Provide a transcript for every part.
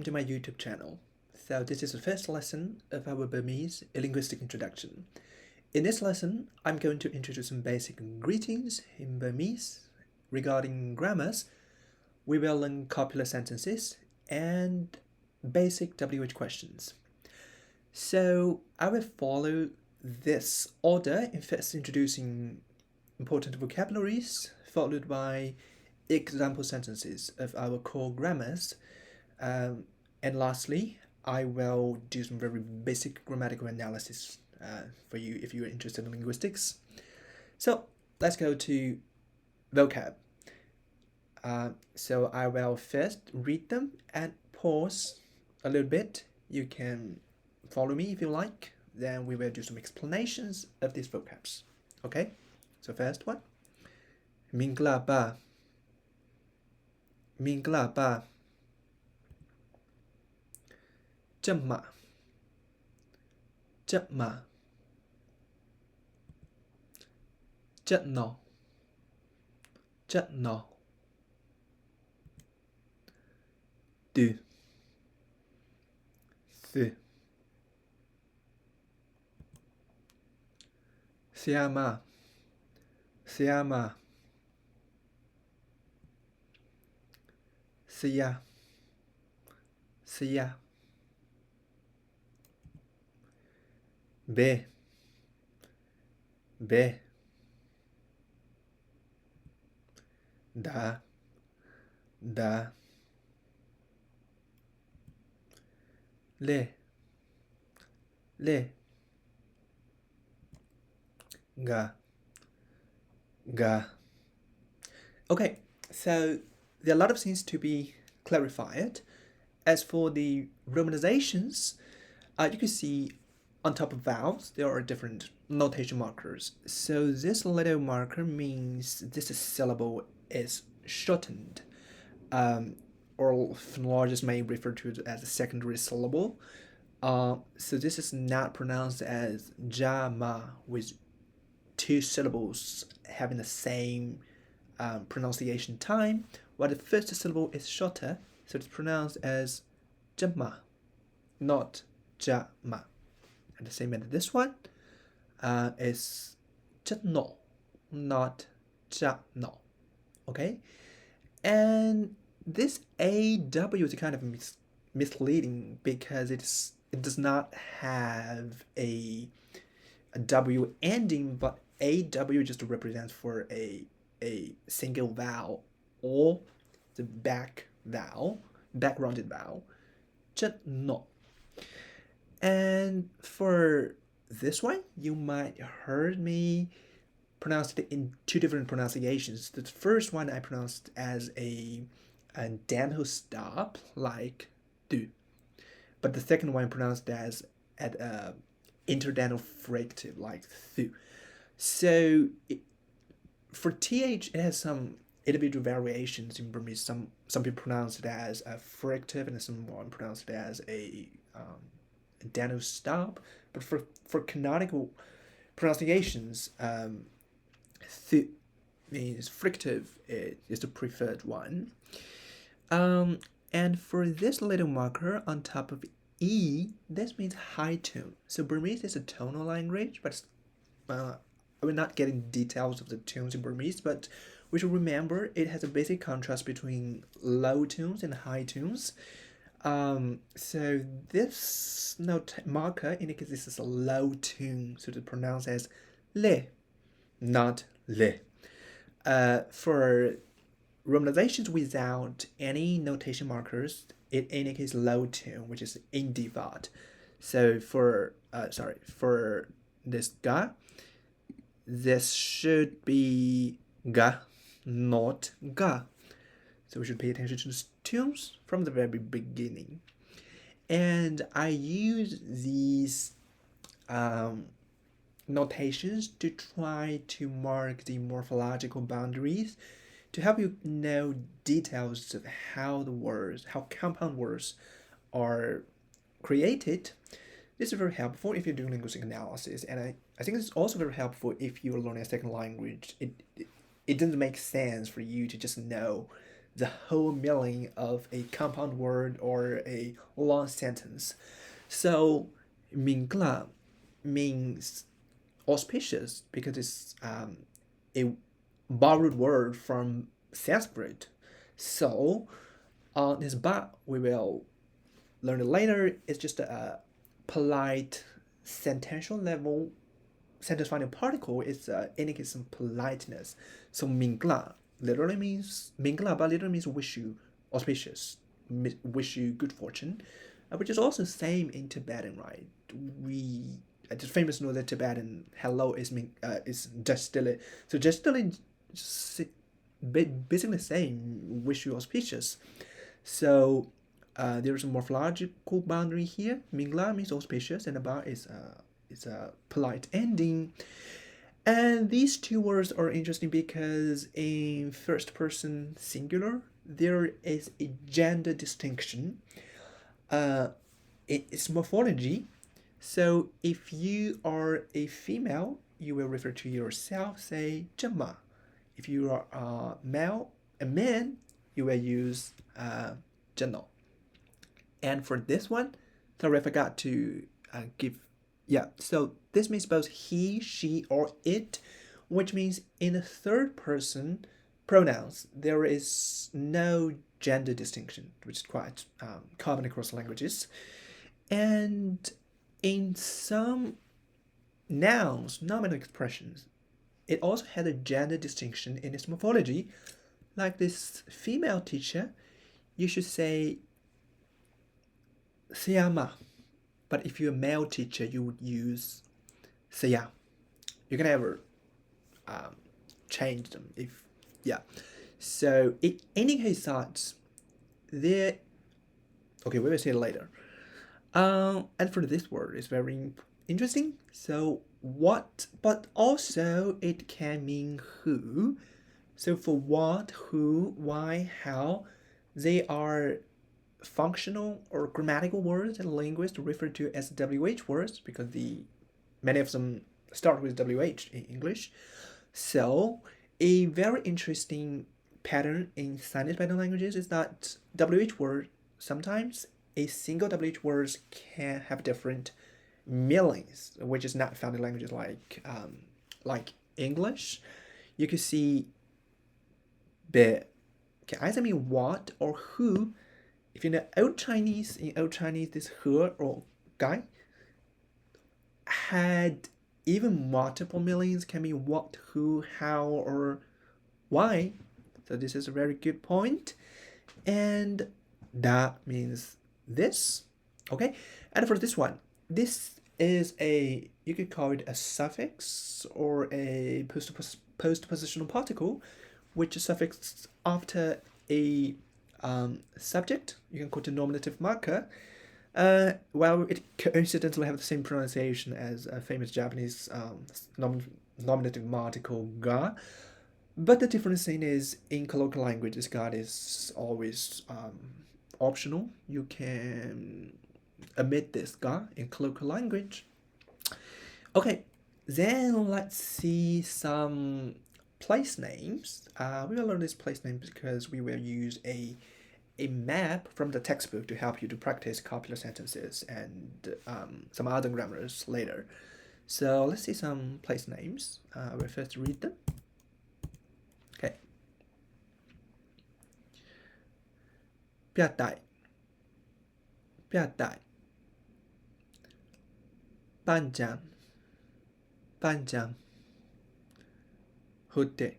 To my YouTube channel. So this is the first lesson of our Burmese linguistic introduction. In this lesson, I'm going to introduce some basic greetings in Burmese. Regarding grammars, we will learn copular sentences and basic WH questions. So I will follow this order in first introducing important vocabularies, followed by example sentences of our core grammars. And lastly, I will do some very basic grammatical analysis for you if you're interested in linguistics. So let's go to vocab. So I will first read them and pause a little bit. You can follow me if you like. Then we will do some explanations of these vocabs. Okay? So first one. Minglaba. Minglaba. 这马 这马 这脑 这脑 từ từ Siama Siama Sia Sia B B Da Da Le Le Ga Ga. Okay, so there are a lot of things to be clarified. As for the romanizations, you can see on top of vowels, there are different notation markers. So this little marker means this syllable is shortened, or phonologists may refer to it as a secondary syllable. So this is not pronounced as jama with two syllables having the same pronunciation time, while the first syllable is shorter, so it's pronounced as jama, not jama. And the same as this one is no, not no. Okay, and this AW is kind of misleading because it does not have a W ending, but AW just represents for a single vowel or the back-rounded vowel. no. And for this one, you might heard me pronounce it in two different pronunciations. The first one I pronounced as a dental stop, like do, but the second one pronounced as at a interdental fricative, like thu. So for th, it has some individual variations in Burmese. Some people pronounce it as a fricative, and someone pronounce it as a dental stop. But for canonical pronunciations, thu means fricative is the preferred one. And for this little marker on top of E, this means high tone. So Burmese is a tonal language, but we're not getting details of the tones in Burmese, but we should remember it has a basic contrast between low tones and high tones. So this note marker indicates this is a low tone, so to pronounce as le, not le. For romanizations without any notation markers, it indicates low tone, which is indivod. So for this ga, this should be ga, not ga. So we should pay attention to the tones from the very beginning. And I use these notations to try to mark the morphological boundaries to help you know details of how compound words are created. This is very helpful if you're doing linguistic analysis, and I think it's also very helpful if you're learning a second language. It doesn't make sense for you to just know the whole meaning of a compound word or a long sentence. So, Mingla means auspicious because it's a borrowed word from Sanskrit. So, this ba we will learn it later. It's just a polite sentential level sentence finding particle. It's indicates some politeness. So Mingla literally means Mingla, but literally means wish you auspicious, wish you good fortune, which is also same in Tibetan, right? We it's famous know that Tibetan hello is just still it. So just still basically saying wish you auspicious. So there's a morphological boundary here. Mingla means auspicious, and ba is a polite ending. And these two words are interesting because in first person singular, there is a gender distinction. It's morphology. So if you are a female, you will refer to yourself, say 这么. If you are a man, you will use 真的. And for this one, sorry, I forgot to give. Yeah, so this means both he, she, or it, which means in the third person pronouns, there is no gender distinction, which is quite common across languages. And in some nouns, nominal expressions, it also had a gender distinction in its morphology. Like this female teacher, you should say Siyama. But if you're a male teacher, you would use Siya. You can never change them if, yeah. So it indicates that there, okay, we will see it later. And for this word, it's very interesting. So what, but also it can mean who. So for what, who, why, how, they are functional or grammatical words and linguists refer to as WH words because many of them start with WH in English. So a very interesting pattern in Sino-Tibetan languages is that WH word, sometimes a single WH words can have different meanings, which is not found in languages like English. You can see be can either mean what or who. If you know Old Chinese, in Old Chinese, this he or guy had even multiple meanings, can mean what, who, how, or why. So this is a very good point. And that means this. Okay, and for this one, this is you could call it a suffix or a postpositional particle, which is suffixed after a subject. You can call it a nominative marker. Well, it coincidentally have the same pronunciation as a famous Japanese nominative article ga. But the difference thing is, in colloquial language, this ga is always optional. You can omit this ga in colloquial language. Okay, then let's see some place names. We will learn these place names because we will use a map from the textbook to help you to practice copular sentences and some other grammars later. So let's see some place names. We'll first read them. Okay. 表带 表带 班长 班长 호텔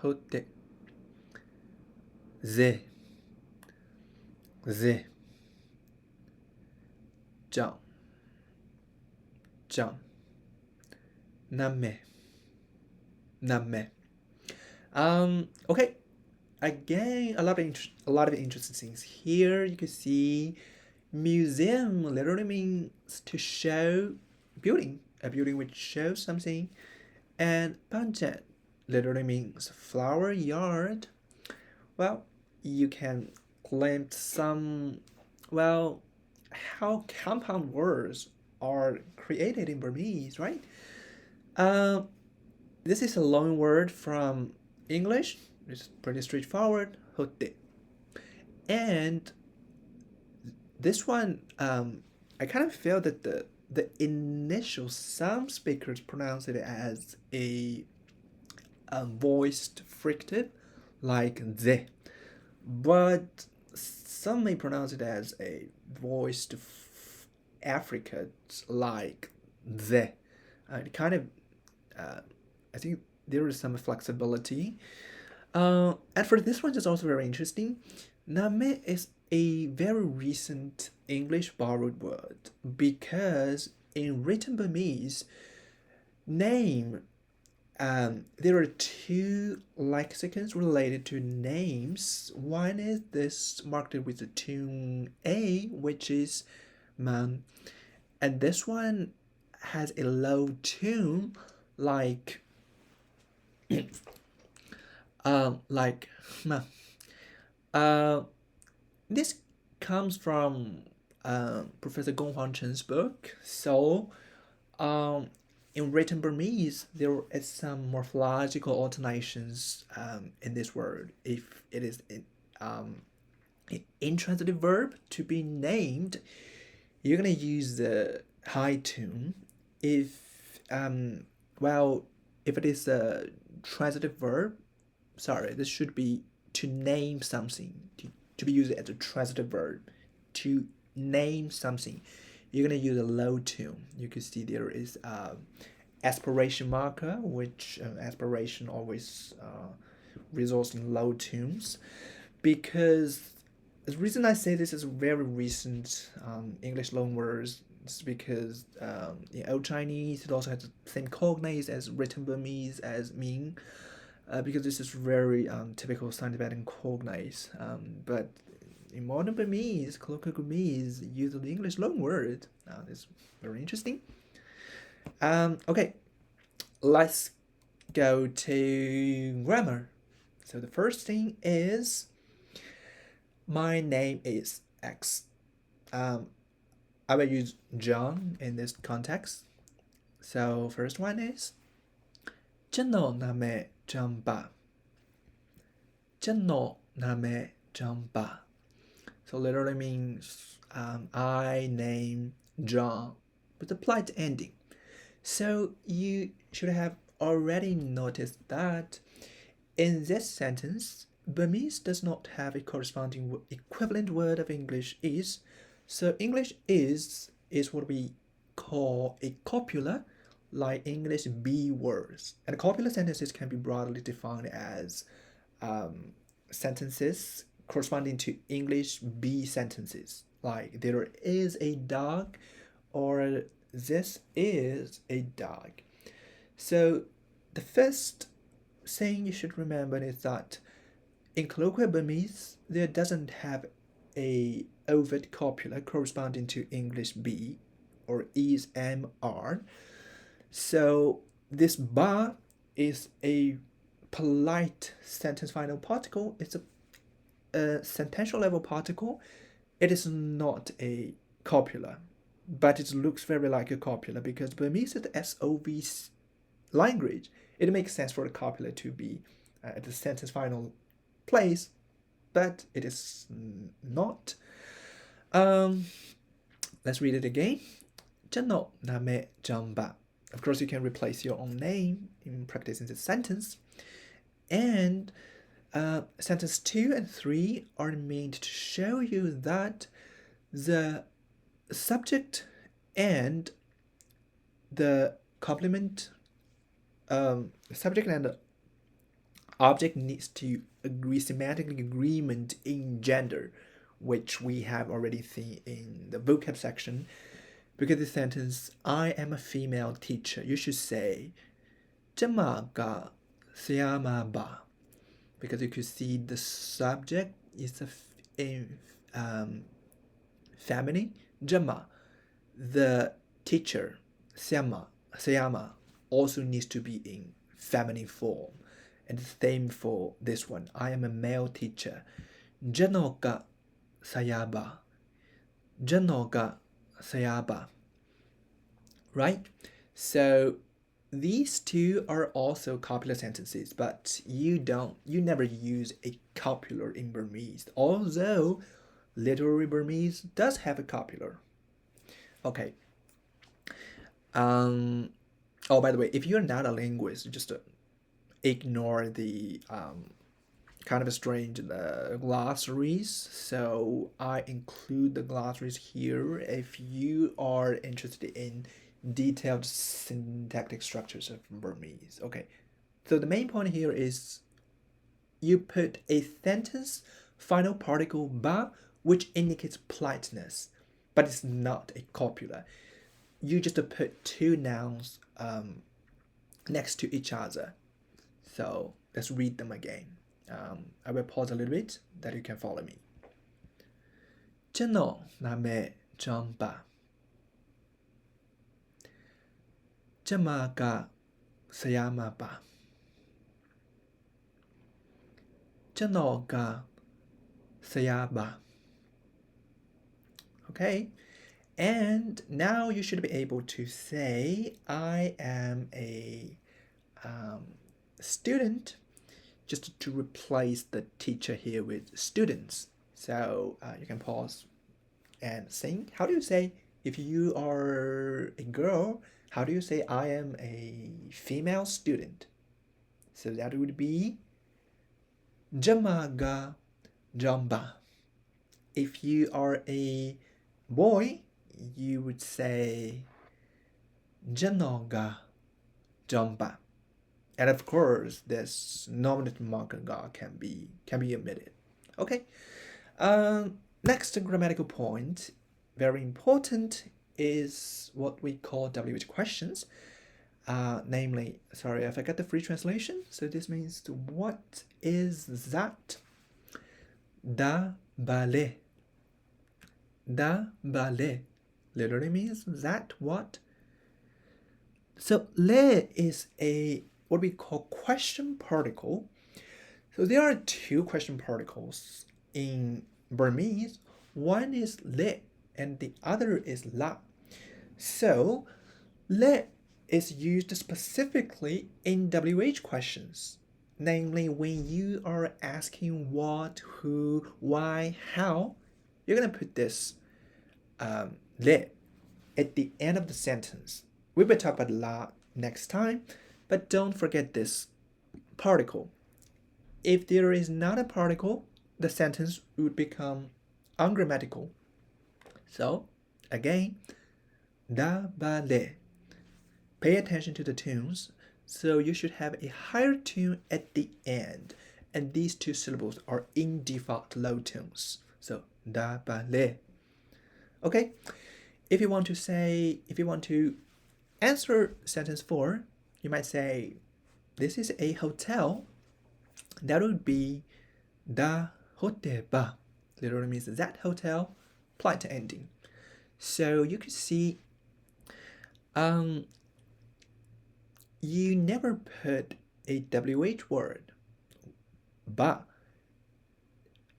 호텔 제 장 남매 okay, again, a lot of interesting things here. You can see museum literally means to show building, a building which shows something, and banjan literally means flower yard. Well, you can glimpse some, well, how compound words are created in Burmese, right? This is a loan word from English. It's pretty straightforward. Hotte. And this one, I kind of feel that the initial, some speakers pronounce it as a voiced fricative, like the, but some may pronounce it as a voiced affricate, like the. It kind of, I think there is some flexibility. And for this one, it's also very interesting. Name is a very recent English borrowed word because in written Burmese, name, there are two lexicons related to names. One is this marked with the tune A, which is man, and this one has a low tune like like man. This comes from Professor Gong Huang Chen's book. So, in written Burmese, there is some morphological alternations in this word. If it is an intransitive verb to be named, you're gonna use the high tune. If if it is a transitive verb, sorry, this should be to name something, to be used as a transitive verb, to name something. You're gonna use a low tune. You can see there is aspiration marker, which aspiration always results in low tunes, because the reason I say this is very recent English loanwords is because in Old Chinese it also has the same cognates as written Burmese as Ming, because this is very typical Sino-Tibetan cognates. But in modern Burmese, colloquial Burmese use the English loanword. It's very interesting. Okay, let's go to grammar. So the first thing is, my name is X. I will use John in this context. So first one is, Chano name Jamba. Chano name Jamba. So literally means I name John with a polite ending. So you should have already noticed that in this sentence, Burmese does not have a corresponding equivalent word of English is. So English is what we call a copular, like English be words. And copular sentences can be broadly defined as sentences corresponding to English be sentences, like there is a dog or this is a dog. So the first thing you should remember is that in colloquial Burmese, there doesn't have a overt copula corresponding to English be or is mr. So this ba is a polite sentence final particle. It's a sentential level particle. It is not a copula, but it looks very like a copula because Burmese is the SOV language. It makes sense for a copula to be at the sentence final place, but it is not. Let's read it again. Chano name Jamba. Of course, you can replace your own name in practicing the sentence. And sentence 2 and 3 are meant to show you that the subject and the complement, subject and the object needs to agree semantic agreement in gender, which we have already seen in the vocab section. Because the sentence, I am a female teacher, you should say, Jama ga siyama ba. Because you could see the subject is a feminine, Jama. The teacher, Siyama, also needs to be in feminine form. And the same for this one. I am a male teacher. Janoka sayaba. Janoka sayaba. Right? So these two are also copular sentences, but you never use a copular in Burmese, although literary Burmese does have a copular. Okay. Oh, by the way, if you're not a linguist, just ignore the kind of strange glossaries. So I include the glossaries here if you are interested in detailed syntactic structures of Burmese. Okay, so the main point here is you put a sentence final particle ba, which indicates politeness, but it's not a copula. You just put two nouns next to each other. So let's read them again. I will pause a little bit that you can follow me. ကျွန်တော်နာမည် John ပါကျမကဆရာမပါကျွန်တော်ကဆရာပါ Okay, and now you should be able to say I am a student, just to replace the teacher here with students. So you can pause and think. How do you say if you are a girl? How do you say I am a female student? So that would be Jamaga Jamba. If you are a boy, you would say Janoga Jamba. And of course, this nominative marker ga can be omitted. Okay. Next grammatical point, very important, is what we call WH questions. Namely, sorry, I forgot the free translation. So this means what is that? Da bale. Da bale literally means that what? So le is a what we call question particle. So there are two question particles in Burmese. One is le and the other is la. So le is used specifically in WH questions, namely when you are asking what, who, why, how, you're going to put this le at the end of the sentence. We will talk about la next time, but don't forget this particle. If there is not a particle, the sentence would become ungrammatical. So, again, da ba le. Pay attention to the tunes. So you should have a higher tune at the end. And these two syllables are in default low tunes. So, da ba le. Okay? If you want to answer sentence 4, you might say, this is a hotel. That would be da hotel ba. Literally means that hotel, polite ending. So you could see you never put a WH word ba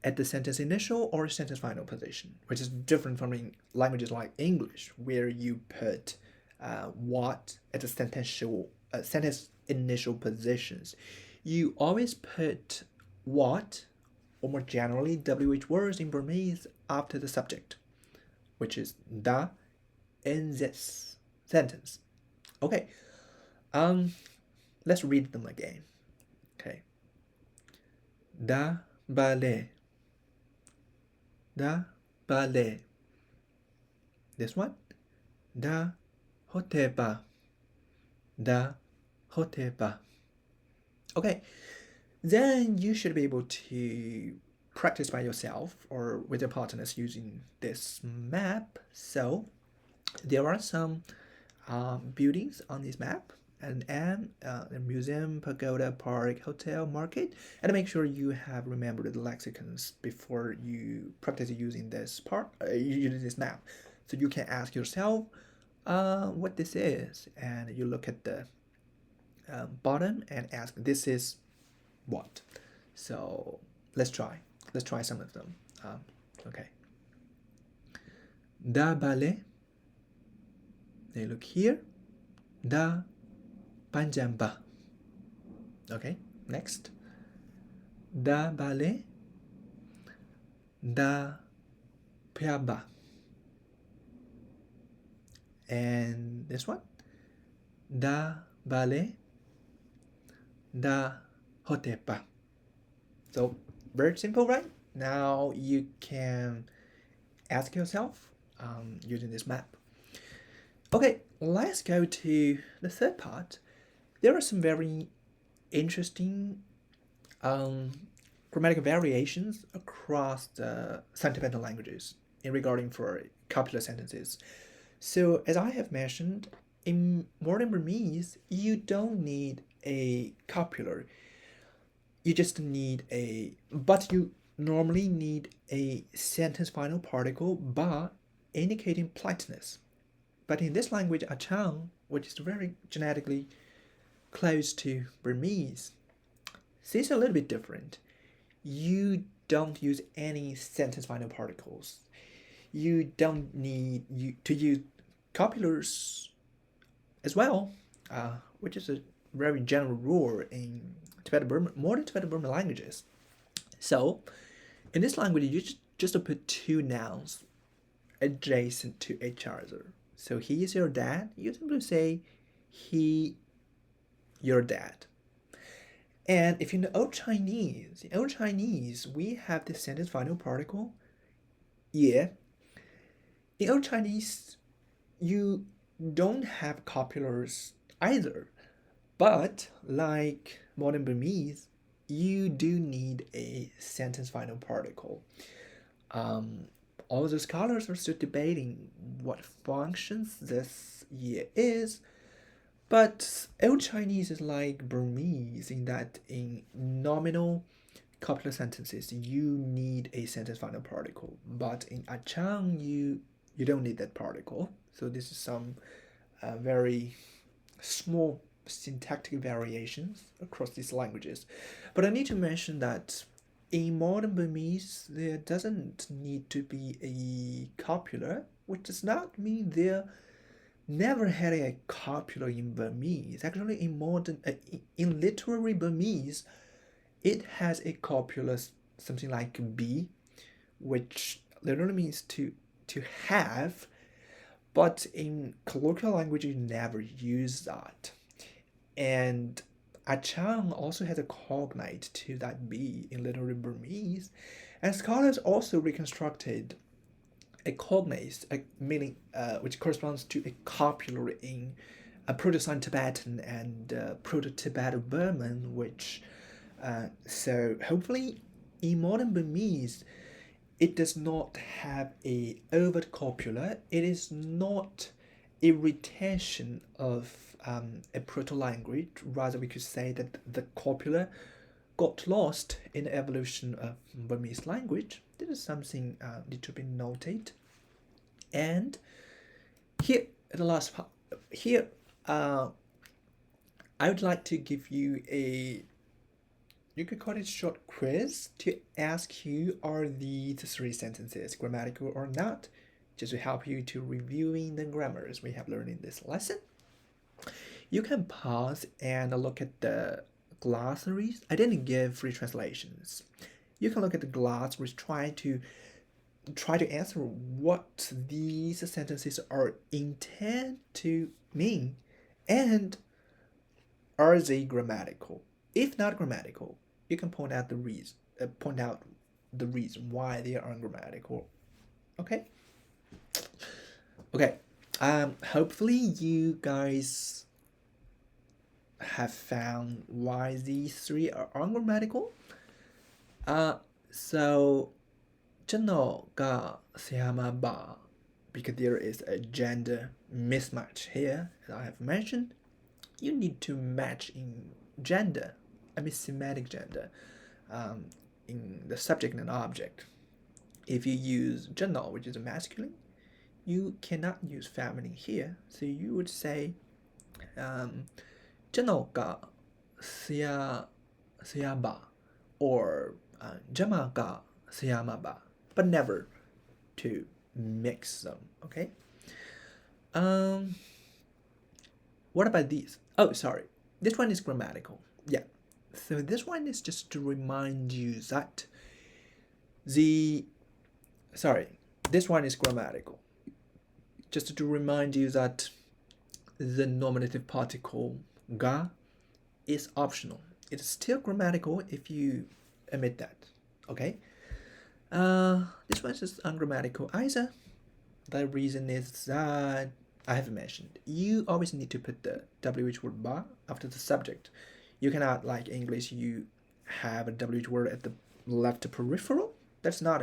at the sentence initial or sentence final position, which is different from in languages like English, where you put what at the sentence initial positions. You always put what, or more generally WH words in Burmese, after the subject, which is da in this sentence. Okay, let's read them again. Okay, da bale, da bale. This one, da hoteba, da hoteba. Okay, then you should be able to practice by yourself or with your partners using this map. So there are some buildings on this map, and a museum, pagoda, park, hotel, market, and make sure you have remembered the lexicons before you practice using this using this map. So you can ask yourself what this is, and you look at the bottom and ask, this is what? So let's try some of them. Okay, da bale. They look here. Da panjang ba. Okay, next. Da bale, da pyaba. And this one. Da bale, da hotepa. So very simple, right? Now you can ask yourself using this map. Okay, let's go to the third part. There are some very interesting grammatical variations across the Tibetan languages in regarding for copular sentences. So as I have mentioned, in modern Burmese, you don't need a copular. You just need but you normally need a sentence final particle ba indicating politeness. But in this language, Achang, which is very genetically close to Burmese, it's a little bit different. You don't use any sentence final particles. You don't need to use copulars as well, which is a very general rule in modern Tibetan-Burman languages. So, in this language, you just put two nouns adjacent to each other. So he is your dad. You simply say he, your dad. And if in the Old Chinese, we have the sentence final particle, yeah. In Old Chinese, you don't have copulars either. But like modern Burmese, you do need a sentence final particle. All the scholars are still debating what functions this year is, but Old Chinese is like Burmese in that in nominal copular sentences you need a sentence final particle, but in Achang you don't need that particle. So this is some very small syntactic variations across these languages. But I need to mention that in modern Burmese, there doesn't need to be a copular, which does not mean there never had a copular in Burmese. Actually, in literary Burmese, it has a copular, something like be, which literally means to have, but in colloquial language, you never use that. And Achang also has a cognate to that be in literary Burmese, and scholars also reconstructed a cognate, meaning which corresponds to a copular in Proto-Tibetan and Proto-Tibeto-Burman, which so hopefully in modern Burmese it does not have a overt copula. It is not a retention of a proto-language. Rather, we could say that the copula got lost in the evolution of Burmese language. This is something need to be noted. And here, the last part, here, I would like to give you you could call it short quiz to ask you, are these three sentences grammatical or not? Just to help you to reviewing the grammars we have learned in this lesson. You can pause and look at the glossaries. I didn't give free translations. You can look at the glossaries, try to answer what these sentences are intended to mean, and are they grammatical? If not grammatical, you can point out the reason why they are ungrammatical. Okay. Hopefully you guys have found why these three are ungrammatical. So 真的ga siama ba, because there is a gender mismatch here, as I have mentioned. You need to match in gender, semantic gender, in the subject and object. If you use 真的, which is a masculine, you cannot use feminine here, so you would say 真的ga siya ba, or 这么ga siama ba, but never to mix them. Okay. What about these? Oh, sorry. this one is grammatical. Yeah. So this one is just to remind you that this one is grammatical. Just to remind you that the nominative particle ga is optional. It's still grammatical if you omit that. Okay. This one is ungrammatical either. The reason is that I have mentioned you always need to put the WH word ba after the subject. You cannot, like English, you have a WH word at the left peripheral. That's not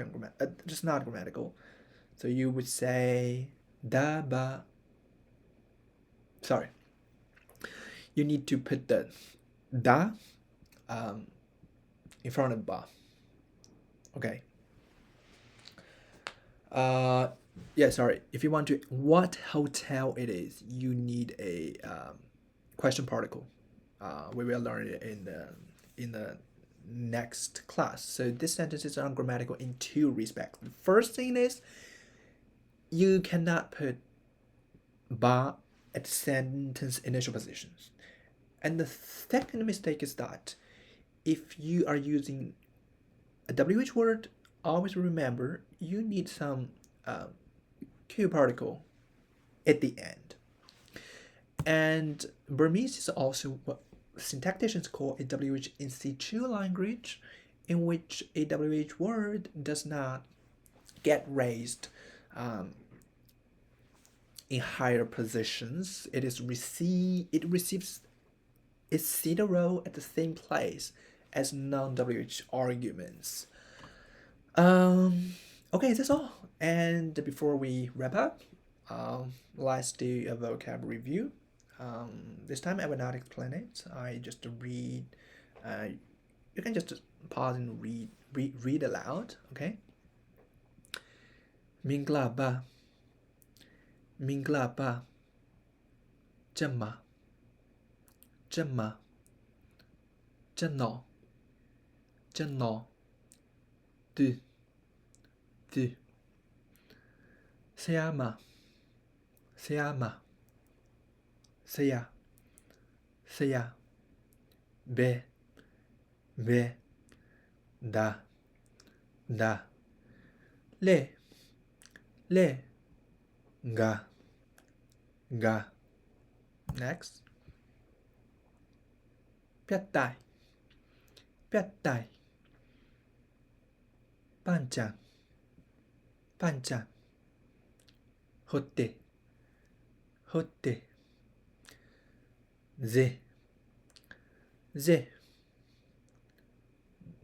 grammatical. So you would say da ba. Sorry. You need to put the da in front of ba. Okay. Yeah, sorry. If you want to, what hotel it is, you need a question particle. We will learn it in the next class. So this sentence is ungrammatical in two respects. The first thing is you cannot put ba at sentence initial positions. And the second mistake is that if you are using a WH word, always remember you need some Q particle at the end. And Burmese is also what syntacticians call a WH in situ language, in which a WH word does not get raised in higher positions. It receives its seated role at the same place as non-WH arguments. Okay, that's all. And before we wrap up, let's do a vocab review. This time I will not explain it. I just read. You can just pause and read aloud. Okay. Minglaba. Minglaba. Jemma. Jemma. Jenno. Jenno. Du. Du. Seama. Seama. Seya. Seya. Be. Be. Da. Da. Le. Le. Ga. Ga. Next. Piattai. Piattai. Panchan. Panchan. Hotte. Hotte. Ze. Ze.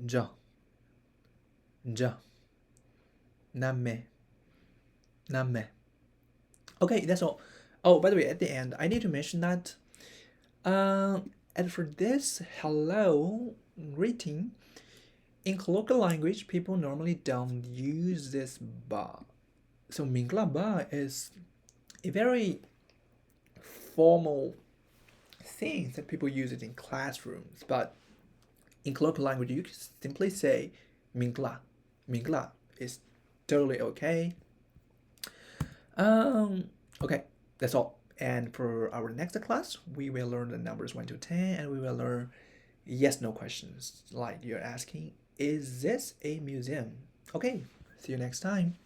Jo. Jo. Namme. Namme. Okay, that's all. Oh, by the way, at the end, I need to mention that and for this hello greeting, in colloquial language, people normally don't use this ba. So mingla ba is a very formal thing that people use it in classrooms, but in colloquial language, you can simply say mingla. Mingla is totally okay. Okay, that's all. And for our next class, we will learn the numbers 1 to 10, and we will learn yes/no questions, like you're asking, is this a museum? Okay, see you next time.